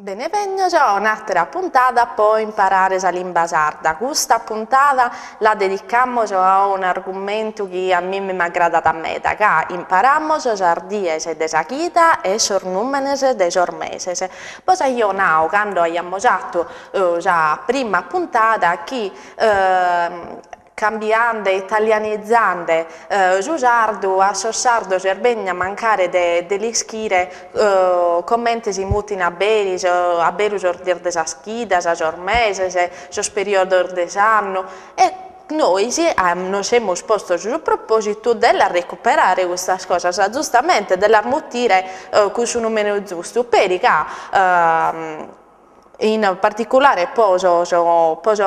Benvenuti a un'altra puntata per imparare la lingua sarda. Questa puntata la dedichiamo a un argomento che a me mi aggrada tanto, che impariamo sardiese de Sakita e sornumenes de sormeses. Poi io quando abbiamo fatto la prima puntata che cambiando, italianizzando su sardo, a so sardo cervegna mancare delle schire commenti si mutin a beru sordir de sa schida, sa sormese, sos periodo de sanno e noi nos siamo posto sul proposito della recuperare questa cosa, giustamente della armutire questo numero giusto, perché in particolare poso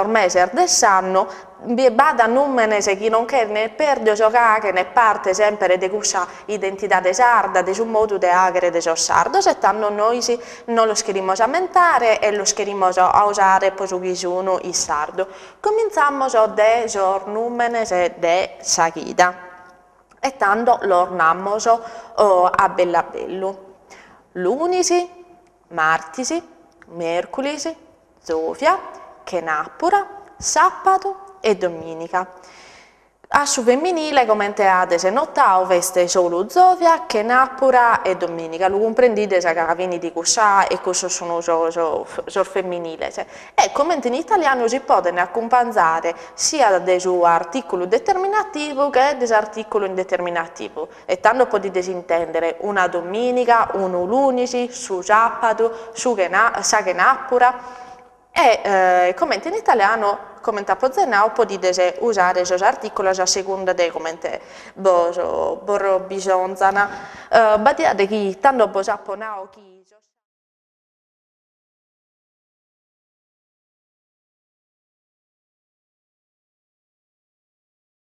mese del sanno vada numene se chi non che ne perde giocare ne parte sempre di questa identità de sarda, di un modo di agere de sos sardos e tanto noi non lo scherimo a mentare e lo scherimo a usare poi su chi sono il sardo. Cominciamo de sor numene de Sakita e tanto lo ornammo a bella bello. Lunisi, martisi, mercoledì, Sofia, Chenapura, sabato e domenica. A su femminile, come te notavo, veste solo Sofia, Chenapura e domenica. Lo comprendete se che di cosa e cosa sono sul femminile. E come in italiano si possono accompagnare sia del suo articolo determinativo che dell'articolo indeterminativo. E tanto potete intendere una domenica, uno lunedì, su sabato, sa Chenapura. E come in italiano, come tapozenao, potete usare questi articoli a seconda di come voi bisogna. Badate che tanto voi sapponao che